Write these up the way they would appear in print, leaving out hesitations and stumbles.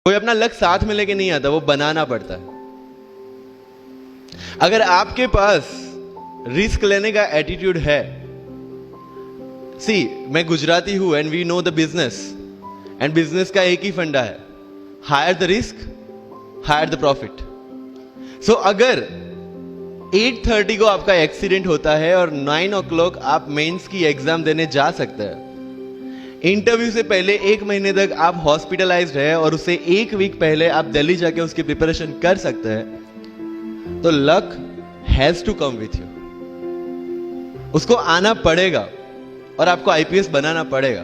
कोई अपना लक साथ में लेके नहीं आता, वो बनाना पड़ता है। अगर आपके पास रिस्क लेने का एटीट्यूड है, मैं गुजराती हूं and we know the business, and business का एक ही फंडा है, higher the risk higher the profit. So अगर 8:30 को आपका एक्सीडेंट होता है और 9 o'clock आप मेंस की एग्जाम देने जा सकते हैं, इंटरव्यू से पहले 1 महीने तक आप हॉस्पिटलाइज्ड है और उससे 1 वीक पहले आप दिल्ली जाके उसकी प्रिपरेशन कर सकते हैं, तो luck has to come with you. उसको आना पड़ेगा और आपको आईपीएस बनाना पड़ेगा।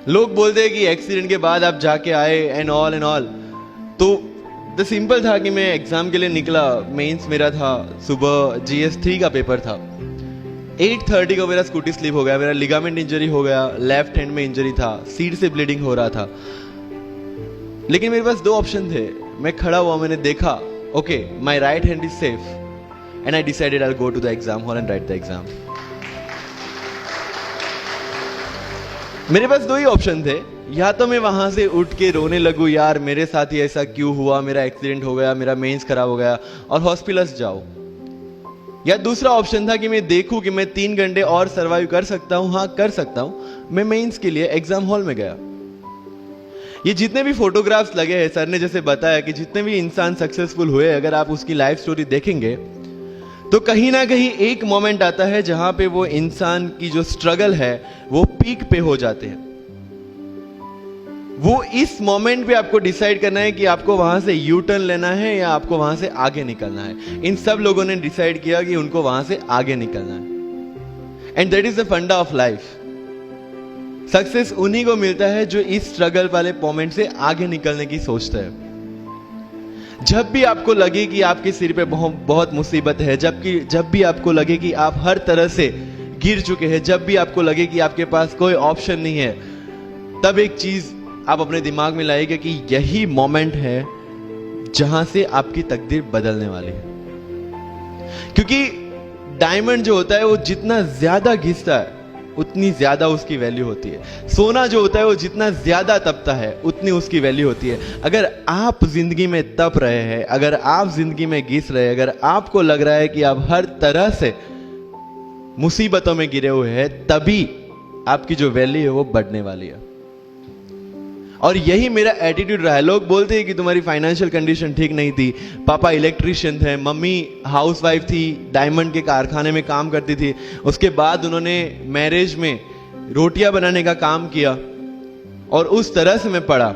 लोग बोलते हैं कि एक्सीडेंट के बाद आप जाके आए एंड ऑल, तो द सिंपल था कि मैं एग्जाम के लिए निकला, मेंस मेरा था, सुबह GS3 का पेपर था। 8:30 को मेरा स्कूटी स्लिप हो गया, मेरा लिगामेंट इंजरी हो गया, लेफ्ट हैंड में इंजरी था, सीट से ब्लीडिंग हो रहा था। लेकिन मेरे पास 2 ऑप्शन थे। मैं खड़ा हुआ, मैंने देखा, okay my right hand is safe and I decided I will go to the exam hall and write the exam. मेरे पास 2 ही ऑप्शन थे, या तो मैं वहां से उठ के रोने लगूं, यार मेरे साथ ही ऐसा क्यों हुआ, मेरा एक्सीडेंट हो गया, मेरा मेंस खराब हो गया, और हॉस्पिटल जाओ, या दूसरा ऑप्शन था कि मैं देखूं कि मैं 3 घंटे और सरवाइव कर सकता हूं। हाँ कर सकता हूं। मैं मेंस के लिए एग्जाम हॉल में गया। ये जितने भी फोटोग्राफ्स लगे हैं, सर ने जैसे बताया कि जितने भी इंसान सक्सेसफुल हुए, अगर आप उसकी लाइफ स्टोरी देखेंगे तो कहीं ना कहीं एक मोमेंट आता है जहां पे वो इंसान की जो स्ट्रगल है वो पीक पे हो जाते हैं। वो इस मोमेंट पे आपको डिसाइड करना है कि आपको वहां से यू टर्न लेना है या आपको वहां से आगे निकलना है। इन सब लोगों ने डिसाइड किया कि उनको वहां से आगे निकलना है, एंड दैट इज द फंडा ऑफ लाइफ। सक्सेस उन्हीं को मिलता है जो इस स्ट्रगल वाले मोमेंट से आगे निकलने की सोचता है। जब भी आपको लगे कि आपके सिर पे बहुत मुसीबत है, जब भी आपको लगे कि आप हर तरह से गिर चुके हैं, जब भी आपको लगे कि आपके पास कोई ऑप्शन नहीं है, तब एक चीज आप अपने दिमाग में लाइएगा कि यही मोमेंट है जहां से आपकी तकदीर बदलने वाली है। क्योंकि डायमंड जो होता है वो जितना ज्यादा घिसता है उतनी ज्यादा उसकी वैल्यू होती है। सोना जो होता है वो जितना ज्यादा तपता है उतनी उसकी वैल्यू होती है। अगर आप जिंदगी में तप रहे हैं, अगर आप जिंदगी में घिस रहे हैं, अगर आपको लग रहा है कि आप हर तरह से मुसीबतों में गिरे हुए हैं, तभी आपकी जो वैल्यू है वो बढ़ने वाली है। और यही मेरा एटीट्यूड रहा है। लोग बोलते हैं कि तुम्हारी फाइनेंशियल कंडीशन ठीक नहीं थी, पापा इलेक्ट्रिशियन थे, मम्मी हाउसवाइफ थी, डायमंड के कारखाने में काम करती थी, उसके बाद उन्होंने मैरिज में रोटियां बनाने का काम किया और उस तरह से मैं पढ़ा।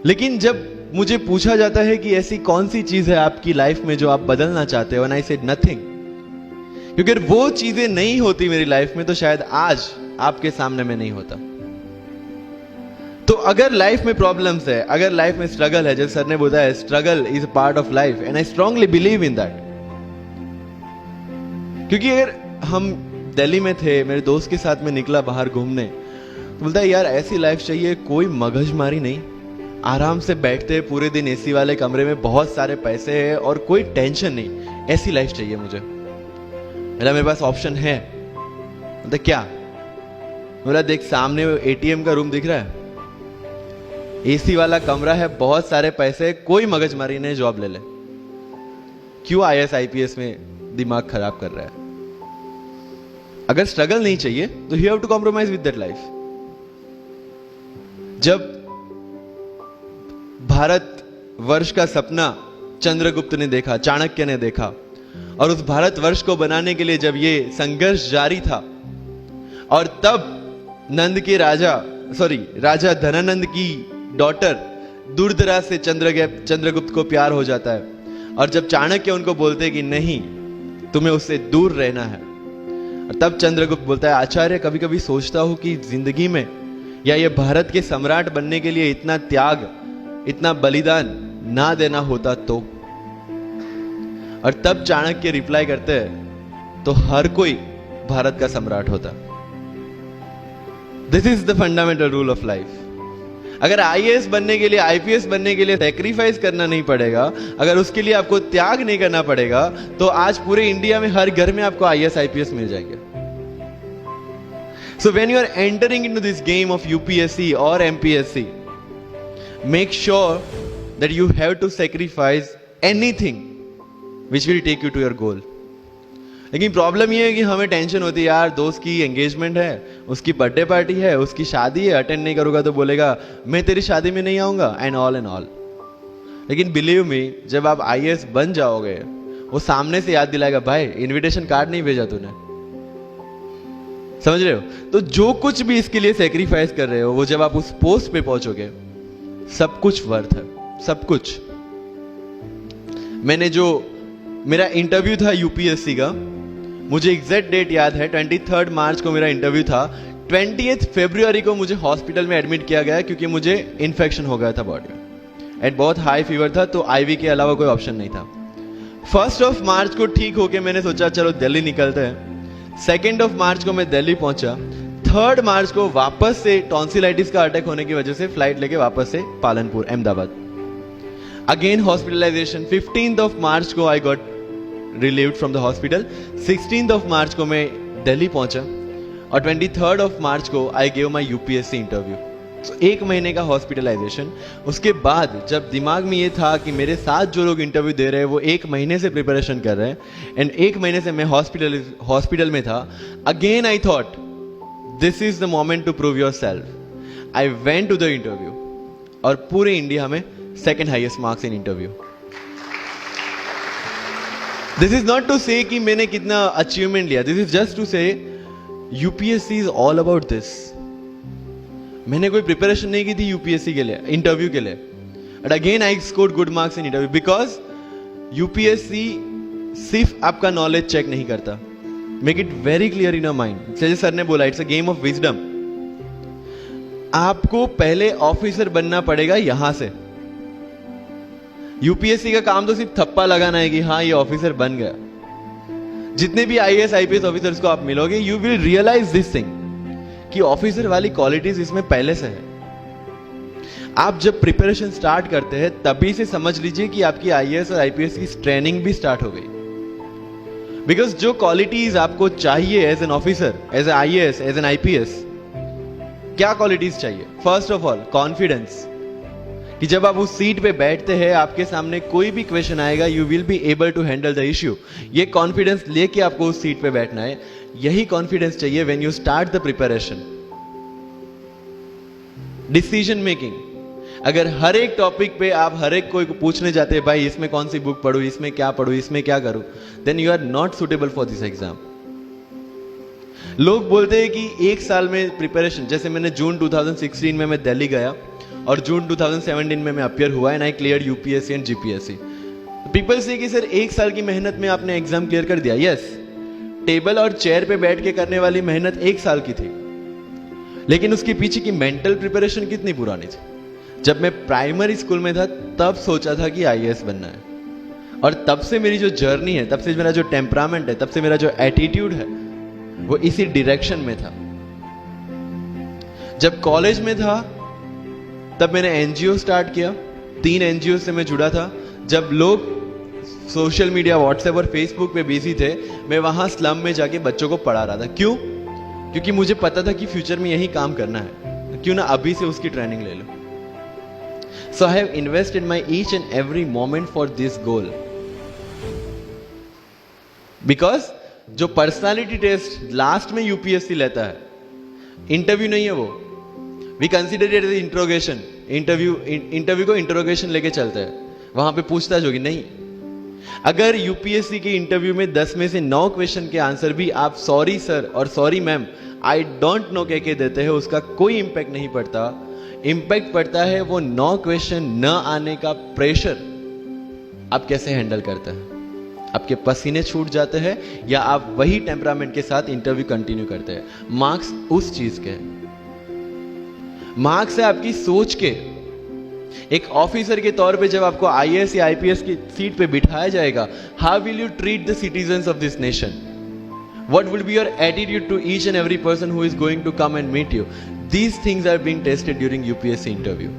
लेकिन जब मुझे पूछा जाता है कि ऐसी कौन सी चीज है आपकी लाइफ में जो आप बदलना चाहते हो, एंड आई सेड नथिंग, क्योंकि अगर वो चीजें नहीं होती मेरी लाइफ में तो शायद आज आपके सामने में नहीं होता। तो अगर लाइफ में प्रॉब्लम्स है, अगर लाइफ में स्ट्रगल है, जैसे सर ने बताया struggle is a part of life, and I strongly believe in that. क्योंकि अगर हम दिल्ली में थे, मेरे दोस्त के साथ में निकला बाहर घूमने, तो बोलता है यार ऐसी लाइफ चाहिए, कोई मगजमारी नहीं, आराम से बैठते हैं पूरे दिन एसी वाले कमरे में, बहुत सारे पैसे हैं और कोई टेंशन नहीं, ऐसी लाइफ चाहिए मुझे। मेरे पास ऑप्शन है। बोलता क्या? बोला देख सामने एटीएम का रूम दिख रहा है, एसी वाला कमरा है, बहुत सारे पैसे, कोई मगजमारी नहीं, जॉब ले ले। क्यों IAS IPS में दिमाग खराब कर रहा है? अगर स्ट्रगल नहीं चाहिए तो you have to compromise with that life. जब भारत वर्ष का सपना चंद्रगुप्त ने देखा, चाणक्य ने देखा, और उस भारत वर्ष को बनाने के लिए जब ये संघर्ष जारी था, और तब राजा धनानंद की डॉटर दूरदराज से चंद्रगुप्त को प्यार हो जाता है, और जब चाणक्य उनको बोलते कि नहीं तुम्हें उससे दूर रहना है, और तब चंद्रगुप्त बोलता है आचार्य कभी कभी सोचता हूं कि जिंदगी में या ये भारत के सम्राट बनने के लिए इतना त्याग, इतना बलिदान ना देना होता तो। और तब चाणक्य रिप्लाई करते हैं तो हर कोई भारत का सम्राट होता। This is the fundamental rule of life. अगर IAS बनने के लिए, IPS बनने के लिए सैक्रिफाइस करना नहीं पड़ेगा, अगर उसके लिए आपको त्याग नहीं करना पड़ेगा, तो आज पूरे इंडिया में हर घर में आपको IAS IPS मिल जाएगा। So when you are entering into this game of UPSC or MPSC, make sure that you have to sacrifice anything which will take you to your goal. लेकिन प्रॉब्लम ये है कि हमें टेंशन होती है, यार दोस्त की एंगेजमेंट है, उसकी बर्थडे पार्टी है, उसकी शादी है, अटेंड नहीं करूंगा तो बोलेगा मैं तेरी शादी में नहीं आऊंगा, एंड ऑल. लेकिन बिलीव मी, जब आप आईएएस बन जाओगे, वो सामने से याद दिलाएगा, भाई इनविटेशन कार्ड नहीं भेजा तूने. समझ रहे हो? तो जो कुछ भी इसके लिए सेक्रीफाइस कर रहे हो, वो जब आप उस पोस्ट पे पहुंचोगे, सब कुछ वर्थ है, सब कुछ. मैंने जो मेरा इंटरव्यू था यूपीएससी का, मुझे एग्जैक्ट डेट याद है, 23 मार्च को मेरा इंटरव्यू था. 20 फरवरी को मुझे हॉस्पिटल में एडमिट किया गया क्योंकि मुझे इन्फेक्शन हो गया था बॉडी में, एंड बहुत हाई फीवर था, तो आईवी के अलावा कोई ऑप्शन नहीं था. 1 मार्च को ठीक होके मैंने सोचा चलो दिल्ली निकलते हैं. 2 मार्च को मैं दिल्ली पहुंचा. 3 मार्च को वापस से टॉन्सिलाइटिस का अटैक होने की वजह से फ्लाइट लेके वापस से पालनपुर, अहमदाबाद. Again hospitalisation. 15 मार्च को I got relieved from the hospital. 16 मार्च को मैं दिल्ली पहुंचा और 23 मार्च को I gave my UPSC interview. तो 1 महीने का हॉस्पिटलाइजेशन. उसके बाद जब दिमाग में ये था कि मेरे साथ जो लोग इंटरव्यू दे रहे हैं वो 1 महीने से प्रिपरेशन कर रहे हैं, एंड 1 महीने से मैं हॉस्पिटल में था. Again I thought this is the moment to prove yourself. I went to the interview और पूरे इंडिया में 2nd highest marks in interview. This is not to say कि मैंने कितना अचीवमेंट लिया, this is just to say UPSC is all about this. मैंने कोई preparation नहीं की थी यूपीएससी के लिए, इंटरव्यू के लिए, but again I scored good marks in interview because UPSC सिर्फ आपका नॉलेज चेक नहीं करता. Make it very clear in your mind. जैसे सर ने बोला, it's a game of wisdom. आपको पहले ऑफिसर बनना पड़ेगा यहां से. यूपीएससी का काम तो सिर्फ थप्पा लगाना है कि हाँ ये ऑफिसर बन गया. जितने भी आईएएस आईपीएस ऑफिसर्स को आप मिलोगे, you will realise this thing कि ऑफिसर वाली क्वालिटीज इसमें पहले से है. आप जब प्रिपरेशन स्टार्ट करते हैं तभी से समझ लीजिए कि आपकी आईएएस और आईपीएस की ट्रेनिंग भी स्टार्ट हो गई. बिकॉज जो क्वालिटीज आपको चाहिए as an officer, as a IAS, as an IPS, क्या क्वालिटीज चाहिए? फर्स्ट ऑफ ऑल कॉन्फिडेंस, कि जब आप उस सीट पे बैठते हैं, आपके सामने कोई भी क्वेश्चन आएगा, you will be able to handle the issue. ये कॉन्फिडेंस लेके आपको उस सीट पे बैठना है. यही कॉन्फिडेंस चाहिए when you start the preparation. Decision making. अगर हर एक टॉपिक पे आप हर एक कोई पूछने जाते हैं, भाई इसमें कौन सी बुक पढूं, इसमें क्या पढूं, इसमें क्या करूं, then you are not suitable for this exam. लोग बोलते हैं कि 1 साल में प्रिपरेशन, जैसे मैंने जून 2016 में मैं दिल्ली गया और जून 2017 में मैं अपियर हुआ and I clear UPSC and GPSC. People से कि सर 1 साल की मेहनत में आपने एग्जाम क्लियर कर दिया. यस, टेबल और चेयर पे बैठ के करने वाली मेहनत 1 साल की थी, लेकिन उसके पीछे की मेंटल प्रिपरेशन कितनी पुरानी थी. जब मैं प्राइमरी स्कूल में था तब सोचा था कि आईएएस बनना है, और तब से मेरी जो जर्नी है, तब से मेरा जो टेम्परामेंट है, तब से मेरा जो एटीट्यूड है, वो इसी डायरेक्शन में था. जब कॉलेज में था तब मैंने एनजीओ स्टार्ट किया. 3 एनजीओ से मैं जुड़ा था. जब लोग सोशल मीडिया, व्हाट्सएप और फेसबुक पे बिजी थे, मैं वहां स्लम में जाके बच्चों को पढ़ा रहा था. क्यों? क्योंकि मुझे पता था कि फ्यूचर में यही काम करना है, क्यों ना अभी से उसकी ट्रेनिंग ले लो. So I have invested my each and every moment for this goal. Because जो पर्सनालिटी टेस्ट लास्ट में यूपीएससी लेता है, इंटरव्यू नहीं है वो. We consider it as interrogation. Interview को इंट्रोगेशन लेके चलते हैं, वहां पे पूछताछ होगी नहीं. अगर यूपीएससी के इंटरव्यू में 10 में से 9 क्वेश्चन के आंसर भी आप सॉरी सर और sorry ma'am, I don't know कह के देते हैं, उसका कोई इंपैक्ट नहीं पड़ता. इंपैक्ट पड़ता है वो 9 क्वेश्चन न आने का प्रेशर आप कैसे हैंडल करते हैं. आपके पसीने छूट जाते हैं या आप वही टेम्परामेंट के साथ इंटरव्यू कंटिन्यू करते हैं. मार्क्स उस चीज के, मार्क्स है आपकी सोच के. एक ऑफिसर के तौर पे जब आपको आईएएस या आईपीएस की सीट पे बिठाया जाएगा, how will you treat the citizens of this nation? What will be your attitude to each and every person who is going to come and meet you? These things are being tested during UPSC interview.